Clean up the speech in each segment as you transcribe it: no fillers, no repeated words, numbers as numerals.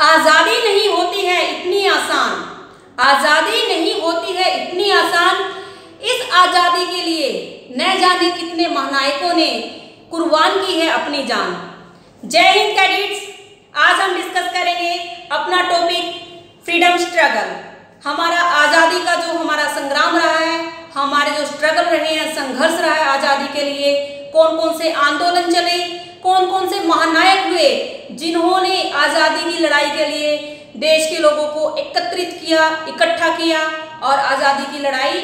आजादी नहीं होती है इतनी आसान, आजादी नहीं होती है इतनी आसान। इस आजादी के लिए न जाने कितने महानायकों ने कुर्बान की है अपनी जान। जय हिंद कैडेट्स, आज हम डिस्कस करेंगे अपना टॉपिक फ्रीडम स्ट्रगल। हमारा आज़ादी का जो हमारा संग्राम रहा है, हमारे जो स्ट्रगल रहे हैं, संघर्ष रहा है आज़ादी के लिए, कौन कौन से आंदोलन चले, कौन कौन से महानायक हुए जिन्होंने आज़ादी की लड़ाई के लिए देश के लोगों को एकत्रित किया, इकट्ठा किया और आज़ादी की लड़ाई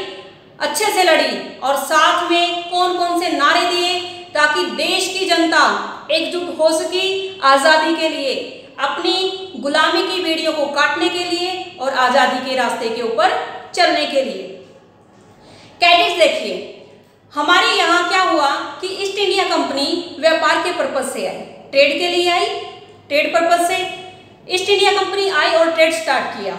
अच्छे से लड़ी, और साथ में कौन कौन से नारे दिए ताकि देश की जनता एकजुट हो सकी आज़ादी के लिए, अपनी गुलामी की बेड़ियों को काटने के लिए और आज़ादी के रास्ते के ऊपर चलने के लिए। कैडेट्स देखिए, हमारे यहाँ क्या हुआ कि ईस्ट इंडिया कंपनी व्यापार के पर्पज से आई, ट्रेड के लिए आई, ट्रेड पर्पज से ईस्ट इंडिया कंपनी आई और ट्रेड स्टार्ट किया।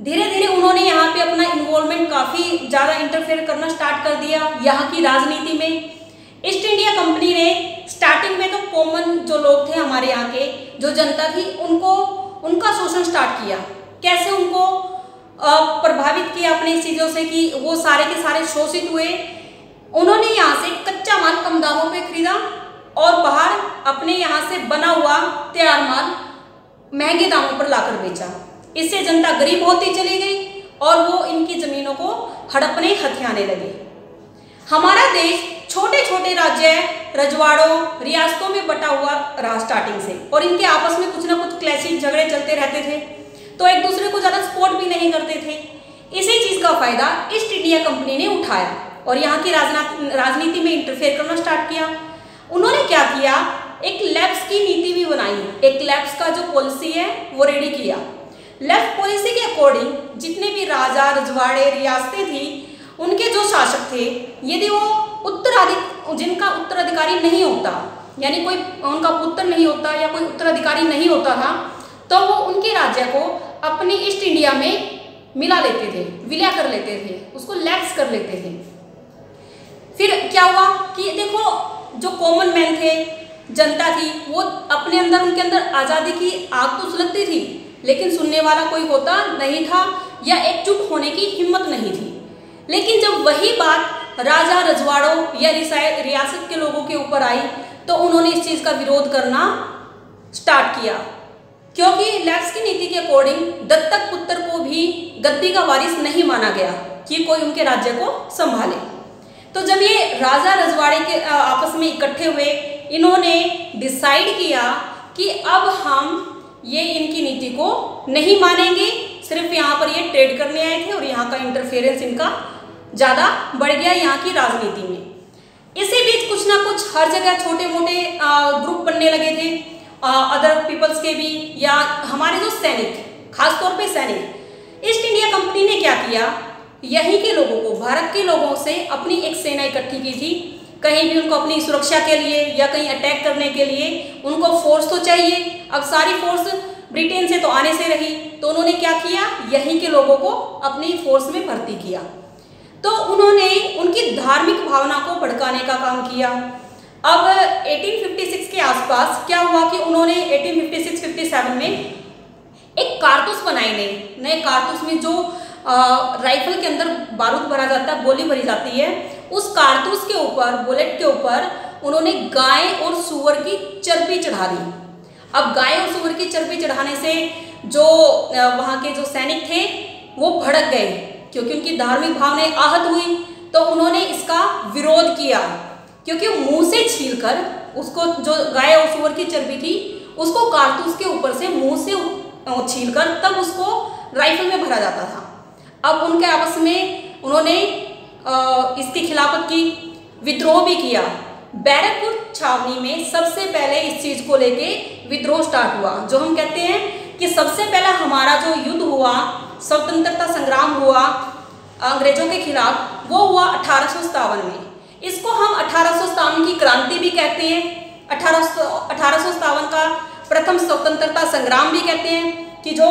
धीरे धीरे उन्होंने यहाँ पे अपना इन्वॉल्वमेंट काफ़ी ज़्यादा इंटरफेयर करना स्टार्ट कर दिया यहाँ की राजनीति में। ईस्ट इंडिया कंपनी ने स्टार्टिंग में तो कॉमन जो लोग थे हमारे यहाँ के, जो जनता थी, उनका शोषण स्टार्ट किया। कैसे उनको प्रभावित किया अपनी चीज़ों से कि वो सारे के सारे शोषित हुए। उन्होंने यहाँ से कच्चा माल कम दामों पे खरीदा और बाहर अपने यहाँ से बना हुआ तैयार माल महंगे दामों पर लाकर बेचा। इससे जनता गरीब होती चली गई और वो इनकी जमीनों को हड़पने हथियाने लगे। हमारा देश छोटे छोटे राज्य, रजवाड़ों, रियासतों में बटा हुआ रहा स्टार्टिंग से, और इनके आपस में कुछ ना कुछ क्लैशिंग झगड़े चलते रहते थे, तो एक दूसरे को ज़्यादा सपोर्ट भी नहीं करते थे। इसी चीज़ का फायदा ईस्ट इंडिया कंपनी ने उठाया और यहाँ की राजनीति में इंटरफेयर करना स्टार्ट किया। उन्होंने क्या किया, एक लैप्स की नीति भी बनाई, एक लैप्स का जो पॉलिसी है वो रेडी किया। लेफ्ट पॉलिसी के अकॉर्डिंग जितने भी राजा, रजवाड़े, रियासतें थी, उनके जो शासक थे, यदि वो जिनका उत्तराधिकारी नहीं होता, यानी कोई उनका पुत्र नहीं होता या कोई उत्तराधिकारी नहीं होता था, तो वो उनके राज्य को अपनी ईस्ट इंडिया में मिला लेते थे, विलय कर लेते थे, उसको लैप्स कर लेते थे। फिर क्या हुआ कि देखो, जो कॉमन मैन थे, जनता थी, वो अपने अंदर, उनके अंदर आज़ादी की आग तो सुलगती थी, लेकिन सुनने वाला कोई होता नहीं था या एकजुट होने की हिम्मत नहीं थी। लेकिन जब वही बात राजा, रजवाड़ों या रियासत के लोगों के ऊपर आई, तो उन्होंने इस चीज़ का विरोध करना स्टार्ट किया, क्योंकि लैप्स की नीति के अकॉर्डिंग दत्तक पुत्र को भी गद्दी का वारिस नहीं माना गया कि कोई उनके राज्य को संभाले। तो जब ये राजा रजवाड़े के आपस में इकट्ठे हुए, इन्होंने डिसाइड किया कि अब हम ये इनकी नीति को नहीं मानेंगे। सिर्फ यहाँ पर ये ट्रेड करने आए थे और यहाँ का इंटरफेरेंस इनका ज़्यादा बढ़ गया यहाँ की राजनीति में। इसी बीच कुछ ना कुछ हर जगह छोटे मोटे ग्रुप बनने लगे थे, अदर पीपल्स के भी, या हमारे जो सैनिक, खासतौर पे सैनिक। ईस्ट इंडिया कंपनी ने क्या किया, यहीं के लोगों को, भारत के लोगों से अपनी एक सेना इकट्ठी की थी। कहीं भी उनको अपनी सुरक्षा के लिए या कहीं अटैक करने के लिए उनको फोर्स तो चाहिए। अब सारी फोर्स ब्रिटेन से तो आने से रही, तो उन्होंने क्या किया, यहीं के लोगों को अपनी फोर्स में भर्ती किया। तो उन्होंने उनकी धार्मिक भावना को भड़काने का काम किया। अब 1856 के आसपास क्या हुआ कि उन्होंने 1856-57 में एक कारतूस बनाए, नए कारतूस में जो राइफल के अंदर बारूद भरा जाता है, गोली भरी जाती है, उस कारतूस के ऊपर, बुलेट के ऊपर उन्होंने गाय और सूअर की चर्बी चढ़ा दी। अब गाय और सूअर की चर्बी चढ़ाने से जो वहाँ के जो सैनिक थे वो भड़क गए, क्योंकि उनकी धार्मिक भावनाएं आहत हुई। तो उन्होंने इसका विरोध किया, क्योंकि मुंह से छीलकर उसको, जो गाय और सूअर की चर्बी थी, उसको कारतूस के ऊपर से मुंह से छीलकर तब उसको राइफल में भरा जाता था। अब उनके आपस में उन्होंने इसकी खिलाफत की, विद्रोह भी किया। बैरकपुर छावनी में सबसे पहले इस चीज़ को लेके विद्रोह स्टार्ट हुआ। जो हम कहते हैं कि सबसे पहला हमारा जो युद्ध हुआ, स्वतंत्रता संग्राम हुआ अंग्रेजों के खिलाफ, वो हुआ 1857 में। इसको हम 1857 की क्रांति भी कहते हैं, 1857 का प्रथम स्वतंत्रता संग्राम भी कहते हैं, कि जो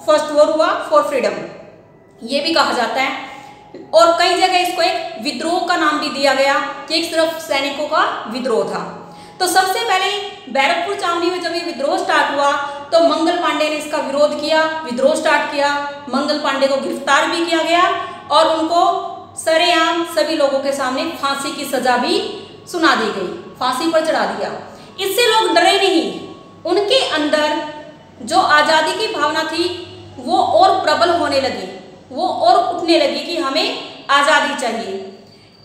फर्स्ट वॉर हुआ फॉर फ्रीडम, ये भी कहा जाता है। और कई जगह इसको एक विद्रोह का नाम भी दिया गया कि एक सिर्फ सैनिकों का विद्रोह था। तो सबसे पहले बैरकपुर छावनी में जब ये विद्रोह स्टार्ट हुआ तो मंगल पांडे ने इसका विरोध किया, विद्रोह स्टार्ट किया। मंगल पांडे को गिरफ्तार भी किया गया और उनको सरेआम सभी लोगों के सामने फांसी की सजा भी सुना दी गई, फांसी पर चढ़ा दिया। इससे लोग डरे नहीं, उनके अंदर जो आज़ादी की भावना थी वो और प्रबल होने लगी, वो और उठने लगी कि हमें आज़ादी चाहिए।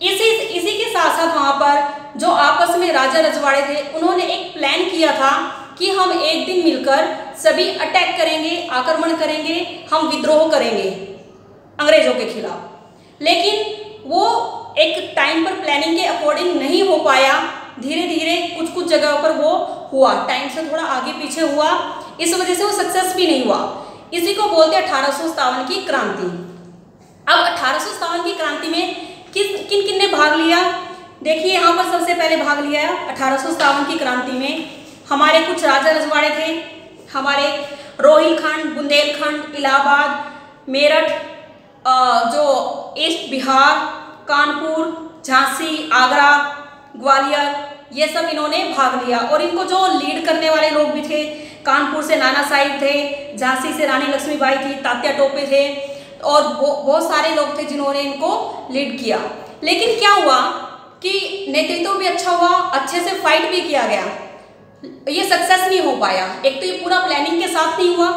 इसी के साथ साथ वहाँ पर जो आपस में राजा रजवाड़े थे उन्होंने एक प्लान किया था कि हम एक दिन मिलकर सभी अटैक करेंगे, आक्रमण करेंगे, हम विद्रोह करेंगे अंग्रेजों के खिलाफ। लेकिन वो एक टाइम पर प्लानिंग के अकॉर्डिंग नहीं हो पाया, धीरे धीरे कुछ कुछ जगह पर वो हुआ, टाइम से थोड़ा आगे पीछे हुआ, इस वजह से वो सक्सेस भी नहीं हुआ। इसी को बोलते हैं 1857 की क्रांति। अब 1857 की क्रांति में किन किन ने भाग लिया? देखिए यहाँ पर सबसे पहले भाग लिया 1857 की क्रांति में हमारे कुछ राजा रजवाड़े थे, हमारे रोहिलखंड, बुंदेलखंड, इलाहाबाद, मेरठ, जो ईस्ट बिहार, कानपुर, झांसी, आगरा, ग्वालियर, ये सब इन्होंने भाग लिया। और इनको जो लीड करने वाले लोग भी थे, कानपुर से नाना साहिब थे, झांसी से रानी लक्ष्मीबाई थी, तात्या टोपे थे और बहुत सारे लोग थे जिन्होंने इनको लीड किया। लेकिन क्या हुआ कि नेतृत्व भी अच्छा हुआ, अच्छे से फाइट भी किया गया, ये सक्सेस नहीं हो पाया। एक तो ये पूरा प्लानिंग के साथ नहीं हुआ,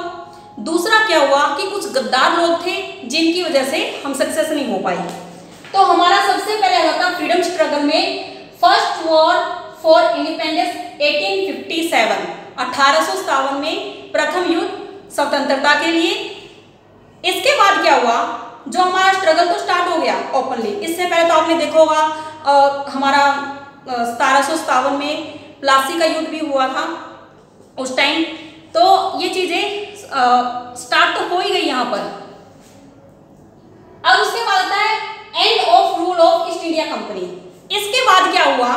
दूसरा क्या हुआ कि कुछ गद्दार लोग थे जिनकी वजह से हम सक्सेस नहीं हो पाए। तो हमारा सबसे पहले आता था फ्रीडम स्ट्रगल में फर्स्ट वॉर फॉर इंडिपेंडेंस 1857, 1857 में प्रथम युद्ध स्वतंत्रता के लिए। इसके बाद क्या हुआ, जो हमारा स्ट्रगल तो स्टार्ट हो गया ओपनली। इससे पहले तो आपने देखा होगा हमारा 1757 में प्लासी का युद्ध भी हुआ था उस टाइम। तो ये चीजें स्टार्ट तो हो ही गई यहाँ पर। अब उसके बाद आता है end of rule of east India company. इसके बाद क्या हुआ,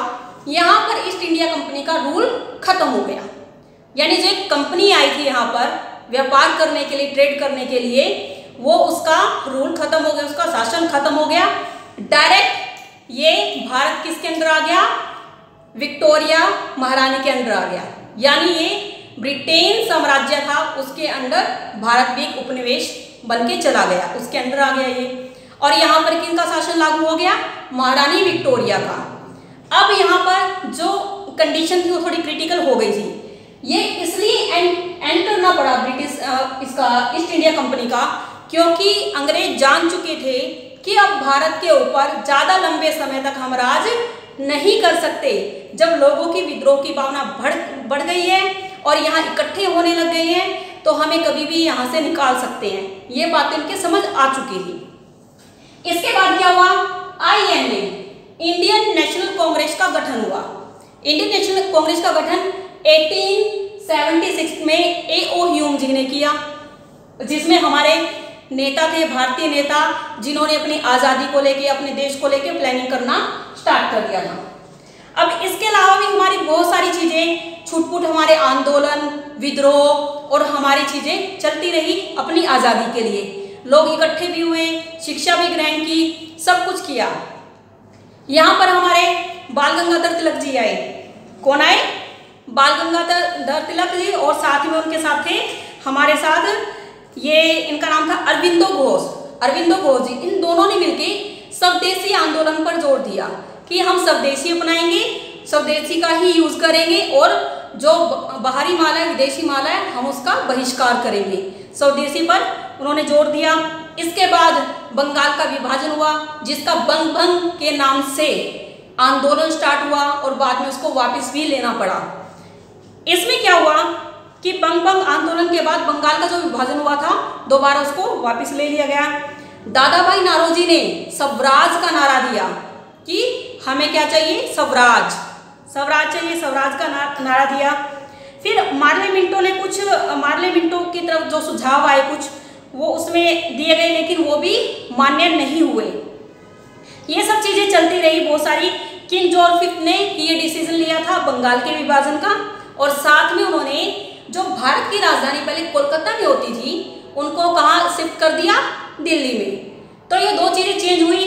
यहाँ पर ईस्ट इंडिया कंपनी का रूल खत्म हो गया। यानी जो एक कंपनी आई थी यहाँ पर व्यापार करने के लिए, ट्रेड करने के लिए, वो उसका रूल खत्म हो गया, उसका शासन खत्म हो गया। डायरेक्ट ये भारत किसके अंदर आ गया, विक्टोरिया महारानी के अंदर आ गया। यानी ये ब्रिटेन साम्राज्य था उसके अंदर भारत भी एक उपनिवेश बन के चला गया, उसके अंदर आ गया ये। और यहाँ पर किनका शासन लागू हो गया, महारानी विक्टोरिया का। अब यहाँ पर जो कंडीशन थी वो थोड़ी क्रिटिकल हो गई थी। ये इसलिए एंड करना पड़ा ब्रिटिश इसका ईस्ट इंडिया कंपनी का, क्योंकि अंग्रेज जान चुके थे कि अब भारत के ऊपर ज़्यादा लंबे समय तक हम राज नहीं कर सकते। जब लोगों की विद्रोह की भावना बढ़ गई है और यहाँ इकट्ठे होने लग गए हैं तो हमें कभी भी यहाँ से निकाल सकते हैं, ये बातें उनके समझ आ चुकी थी। इसके बाद क्या हुआ, INA इंडियन नेशनल कांग्रेस का गठन हुआ। इंडियन नेशनल कांग्रेस का गठन 1876 में A.O. ह्यूम जी ने किया, जिसमें हमारे नेता थे, भारतीय नेता, जिन्होंने अपनी आज़ादी को लेके, अपने देश को लेके प्लानिंग करना स्टार्ट कर दिया था। अब इसके अलावा भी हमारी बहुत सारी चीज़ें, छुटपुट हमारे आंदोलन, विद्रोह और हमारी चीज़ें चलती रही अपनी आज़ादी के लिए। लोग इकट्ठे भी हुए, शिक्षा भी ग्रहण की, सब कुछ किया। यहाँ पर हमारे बाल गंगाधर तिलक जी आए। कौन आए, बाल गंगाधर तिलक जी, और साथ में उनके साथ थे हमारे साथ ये, इनका नाम था अरविंदो घोष। अरविंदो घोष जी, इन दोनों ने मिलकर स्वदेशी आंदोलन पर जोर दिया कि हम स्वदेशी अपनाएंगे, स्वदेशी का ही यूज करेंगे और जो बाहरी माल है, विदेशी माल है, हम उसका बहिष्कार करेंगे। स्वदेशी पर उन्होंने जोर दिया। इसके बाद बंगाल का विभाजन हुआ, जिसका बंग भंग के नाम से आंदोलन स्टार्ट हुआ और बाद में उसको वापस भी लेना पड़ा। इसमें क्या हुआ कि बंग भंग आंदोलन के बाद बंगाल का जो विभाजन हुआ था दोबारा उसको वापस ले लिया गया। दादा भाई नारोजी ने स्वराज का नारा दिया कि हमें क्या चाहिए, स्वराज, स्वराज चाहिए, स्वराज का नारा दिया। फिर मार्ले मिंटो ने कुछ, मार्ले मिंटो की तरफ जो सुझाव आए कुछ वो उसमें दिए गए, लेकिन वो भी मान्य नहीं हुए। ये सब चीज़ें चलती रही बहुत सारी। किंग जॉर्ज V ने ये डिसीजन लिया था बंगाल के विभाजन का, और साथ में उन्होंने जो भारत की राजधानी पहले कोलकाता में होती थी उनको कहाँ शिफ्ट कर दिया, दिल्ली में। तो ये दो चीज़ें चेंज हुई।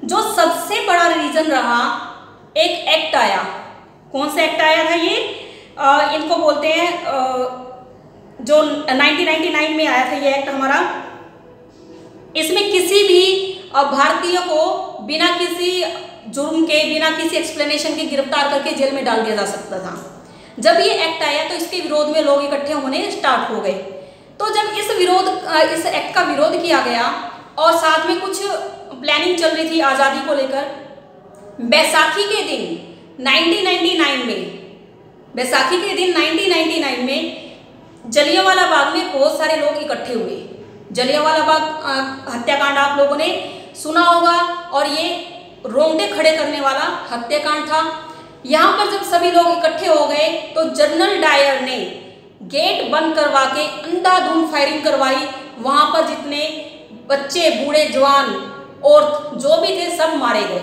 जो सबसे बड़ा रीजन रहा, एक एक्ट आया, कौन सा एक्ट आया था ये? इनको बोलते हैं जो 1999 में आया था ये एक्ट हमारा। इसमें किसी भी भारतीय को बिना किसी जुर्म के, बिना किसी एक्सप्लेनेशन के गिरफ्तार करके जेल में डाल दिया जा सकता था। जब ये एक्ट आया तो इसके विरोध में लोग इकट्ठे होने स्टार्ट हो गए। तो जब इस एक्ट का विरोध किया गया और साथ में कुछ प्लानिंग चल रही थी आज़ादी को लेकर, बैसाखी के दिन 1999 में जलियांवाला बाग में बहुत सारे लोग इकट्ठे हुए। जलियांवाला बाग हत्याकांड आप लोगों ने सुना होगा और ये रोंगटे खड़े करने वाला हत्याकांड था। यहाँ पर जब सभी लोग इकट्ठे हो गए तो जनरल डायर ने गेट बंद करवा के अंधाधुंध फायरिंग करवाई। वहाँ पर जितने बच्चे, बूढ़े, जवान और जो भी थे सब मारे गए।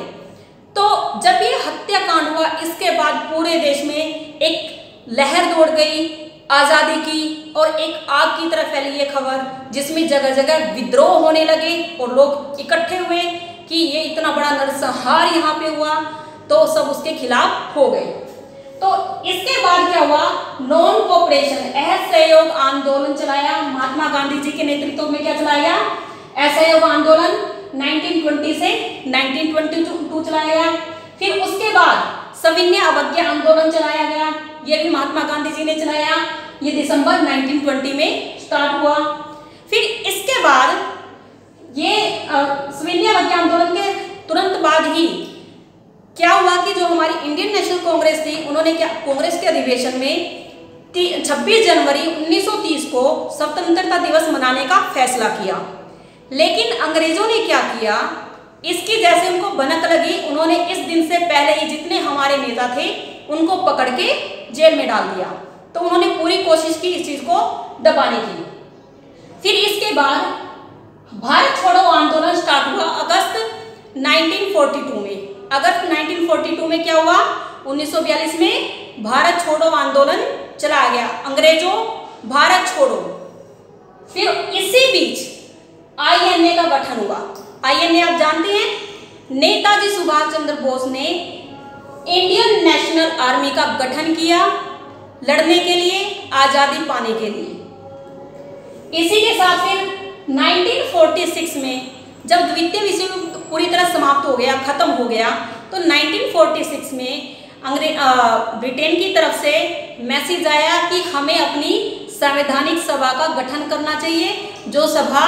तो जब ये हत्याकांड हुआ इसके बाद पूरे देश में एक लहर दौड़ गई आज़ादी की और एक आग की तरह फैली ये खबर, जिसमें जगह जगह विद्रोह होने लगे और लोग इकट्ठे हुए कि ये इतना बड़ा नरसंहार यहाँ पे हुआ, तो सब उसके खिलाफ हो गए। तो इसके बाद क्या हुआ? नॉन कोऑपरेशन असहयोग आंदोलन चलाया महात्मा गांधी जी के नेतृत्व में। क्या चलाया? असहयोग आंदोलन 1920 से 1922 चलाया गया। फिर उसके बाद सविनय अवज्ञा आंदोलन चलाया गया, ये भी महात्मा गांधी जी ने चलाया। ये दिसंबर 1920 में स्टार्ट हुआ। फिर इसके बाद ये सविनय अवज्ञा आंदोलन के तुरंत बाद ही क्या हुआ कि जो हमारी इंडियन नेशनल कांग्रेस थी, उन्होंने क्या कांग्रेस के अधिवेशन में 26 जनवरी 1930 को स्वतंत्रता दिवस मनाने का फैसला किया। लेकिन अंग्रेजों ने क्या किया, इसकी जैसे उनको भनक लगी, उन्होंने इस दिन से पहले ही जितने हमारे नेता थे उनको पकड़ के जेल में डाल दिया। तो उन्होंने पूरी कोशिश की इस चीज को दबाने की। फिर इसके बाद भारत छोड़ो आंदोलन स्टार्ट हुआ अगस्त 1942 में। अगस्त 1942 में क्या हुआ? 1942 में भारत छोड़ो आंदोलन चलाया गया, अंग्रेजों भारत छोड़ो। फिर इसी बीच INA का गठन हुआ। INA आप जानते हैं, नेताजी सुभाष चंद्र बोस ने इंडियन नेशनल आर्मी का गठन किया लड़ने के लिए, आजादी पाने के लिए। इसी के साथ फिर 1946 में जब द्वितीय विश्व युद्ध पूरी तरह समाप्त हो गया, खत्म हो गया, तो 1946 में ब्रिटेन की तरफ से मैसेज आया कि हमें अपनी संवैधानिक सभा का गठन करना चाहिए, जो सभा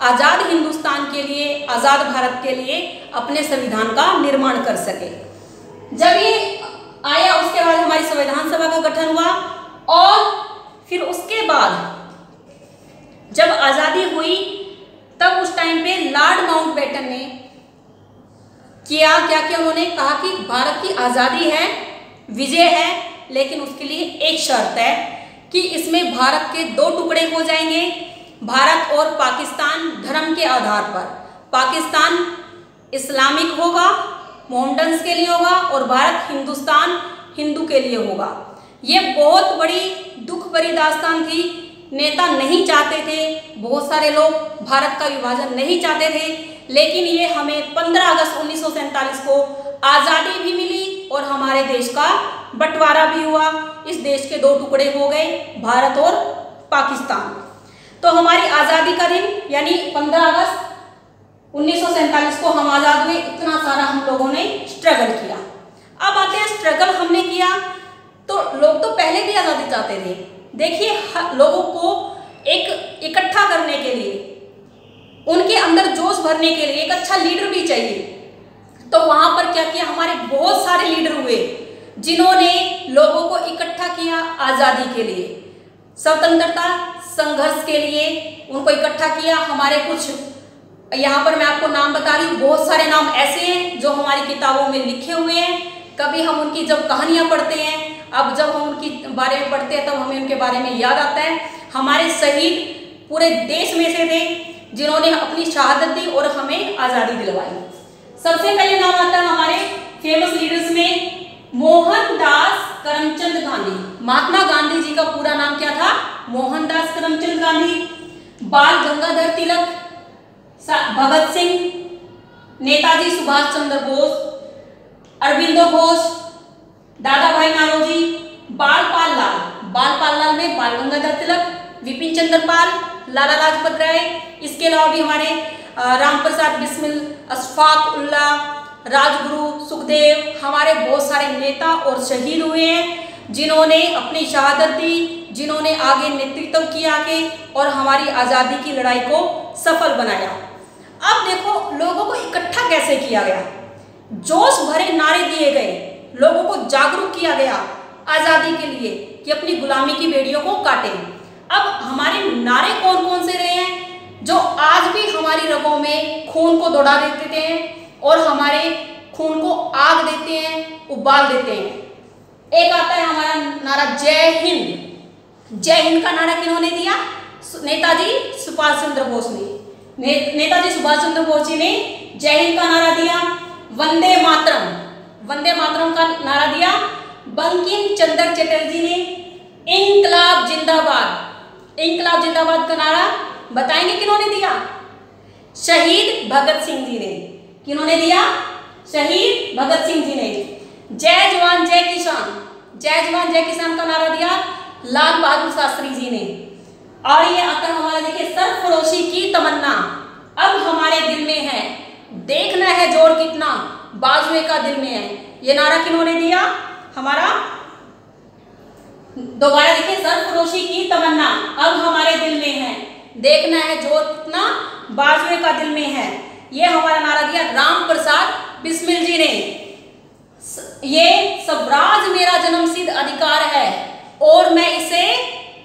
आज़ाद हिंदुस्तान के लिए, आज़ाद भारत के लिए अपने संविधान का निर्माण कर सके। जब ये आया उसके बाद हमारी संविधान सभा का गठन हुआ और फिर उसके बाद जब आज़ादी हुई तब उस टाइम पे लॉर्ड माउंटबेटन ने क्या किया, उन्होंने कहा कि भारत की आज़ादी है, विजय है, लेकिन उसके लिए एक शर्त है कि इसमें भारत के 2 टुकड़े हो जाएंगे, भारत और पाकिस्तान धर्म के आधार पर। पाकिस्तान इस्लामिक होगा, मोहम्मडन्स के लिए होगा, और भारत हिंदुस्तान हिंदू के लिए होगा। ये बहुत बड़ी दुख भरी दास्तान थी। नेता नहीं चाहते थे, बहुत सारे लोग भारत का विभाजन नहीं चाहते थे, लेकिन ये हमें 15 अगस्त 1947 को आज़ादी भी मिली और हमारे देश का बंटवारा भी हुआ। इस देश के 2 टुकड़े हो गए, भारत और पाकिस्तान। तो हमारी आज़ादी का दिन यानी 15 अगस्त 1947 को हम आज़ाद हुए। इतना सारा हम लोगों ने स्ट्रगल किया। अब आते हैं, स्ट्रगल हमने किया तो लोग तो पहले भी आज़ादी चाहते थे। देखिए, लोगों को एक इकट्ठा करने के लिए, उनके अंदर जोश भरने के लिए एक अच्छा लीडर भी चाहिए। तो वहाँ पर क्या किया, हमारे बहुत सारे लीडर हुए जिन्होंने लोगों को इकट्ठा किया आज़ादी के लिए, स्वतंत्रता संघर्ष के लिए उनको इकट्ठा किया। हमारे कुछ यहाँ पर मैं आपको नाम बता रही हूँ, बहुत सारे नाम ऐसे हैं जो हमारी किताबों में लिखे हुए हैं। कभी हम उनकी जब कहानियाँ पढ़ते हैं, अब जब हम उनकी बारे में पढ़ते हैं तब हमें उनके बारे में याद आता है। हमारे शहीद पूरे देश में से थे जिन्होंने अपनी शहादत दी और हमें आज़ादी दिलवाई। सबसे पहले नाम आता है हमारे फेमस लीडर्स में मोहनदास करमचंद गांधी। महात्मा गांधी जी का पूरा नाम क्या था? मोहनदास करमचंद गांधी। बाल गंगाधर तिलक, भगत सिंह, नेताजी सुभाष चंद्र बोस, अरबिंदो घोष, दादा भाई नारोजी, बाल पाल लाल में बाल गंगाधर तिलक, विपिन चंद्र पाल, लाला लाजपत राय। इसके अलावा भी हमारे राम प्रसाद बिस्मिल, अशफाक उल्लाह, राजगुरु, सुखदेव, हमारे बहुत सारे नेता और शहीद हुए हैं जिन्होंने अपनी शहादत दी, जिन्होंने आगे नेतृत्व किया आगे और हमारी आज़ादी की लड़ाई को सफल बनाया। अब देखो लोगों को इकट्ठा कैसे किया गया, जोश भरे नारे दिए गए, लोगों को जागरूक किया गया आज़ादी के लिए कि अपनी गुलामी की बेड़ियों को काटें। अब हमारे नारे कौन कौन से रहे हैं जो आज भी हमारी रगों में खून को दौड़ा देते हैं और हमारे खून को आग देते हैं, उबाल देते हैं। एक आता है हमारा नारा जय हिंद। जय हिंद का नारा किन्होंने दिया? नेताजी सुभाष चंद्र बोस ने। नेताजी सुभाष चंद्र बोस जी ने जय हिंद का नारा दिया। वंदे मातरम का नारा दिया बंकिम चंद्र चटर्जी ने। इंकलाब जिंदाबाद का नारा बताएंगे किन्होंने दिया? शहीद भगत सिंह जी ने। किन्होंने दिया? शहीद भगत सिंह जी ने। जय जवान जय किसान का नारा दिया लाल बहादुर शास्त्री जी ने। और ये आता हमारा देखिए सरफरोशी की तमन्ना अब हमारे दिल में है, देखना है जोर कितना बाजुए का दिल में है। ये नारा किन्होंने दिया? हमारा दोबारा देखिए सरफरोशी की तमन्ना अब हमारे दिल में है, देखना है जोर कितना बाजुए का दिल में है। ये हमारा नारा दिया राम प्रसाद बिस्मिल जी ने। ये स्वराज मेरा जन्मसिद्ध अधिकार है और मैं इसे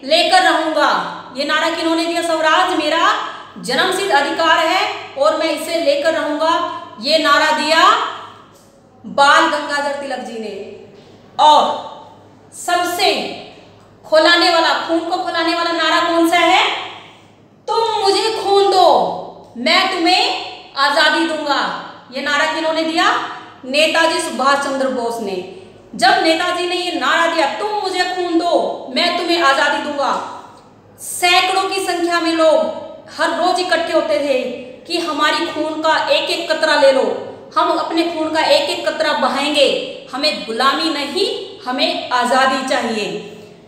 लेकर रहूंगा। ये नारा किन्होंने दिया? स्वराज मेरा जन्मसिद्ध अधिकार है और मैं इसे लेकर रहूंगा। ये नारा दिया बाल गंगाधर तिलक जी ने। और सबसे खोलाने वाला, खून को खोलाने वाला नारा कौन सा है? तुम मुझे खून दो मैं तुम्हें आजादी दूंगा। ये नारा किन्होंने दिया? नेताजी सुभाष चंद्र बोस ने। जब नेताजी ने ये नारा दिया तुम मुझे खून दो मैं तुम्हें आजादी दूंगा, सैकड़ों की संख्या में लोग हर रोज इकट्ठे होते थे कि हमारी खून का एक एक कतरा ले लो, हम अपने खून का एक एक कतरा बहाएंगे, हमें गुलामी नहीं हमें आज़ादी चाहिए।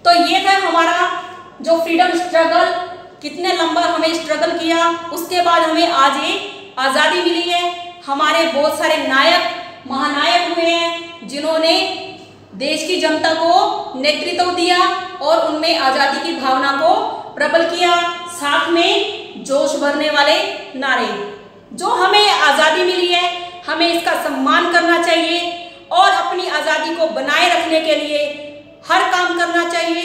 तो ये था हमारा जो फ्रीडम स्ट्रगल, कितने लंबा हमें स्ट्रगल किया, उसके बाद हमें आज ये आज़ादी मिली है। हमारे बहुत सारे नायक महानायक हुए हैं जिन्होंने देश की जनता को नेतृत्व दिया और उनमें आज़ादी की भावना को प्रबल किया, साथ में जोश भरने वाले नारे। जो हमें आज़ादी मिली है हमें इसका सम्मान करना चाहिए और अपनी आज़ादी को बनाए रखने के लिए हर काम करना चाहिए।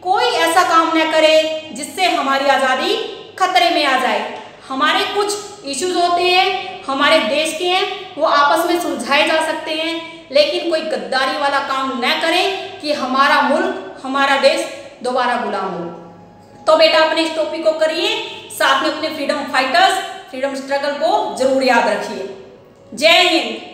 कोई ऐसा काम न करे जिससे हमारी आज़ादी खतरे में आ जाए। हमारे कुछ इश्यूज होते हैं हमारे देश के हैं, वो आपस में सुलझाए जा सकते हैं, लेकिन कोई गद्दारी वाला काम न करें कि हमारा मुल्क हमारा देश दोबारा गुलाम हो। तो बेटा अपने इस टॉपिक को करिए, साथ में अपने फ्रीडम फाइटर्स फ्रीडम स्ट्रगल को जरूर याद रखिए। जय हिंद।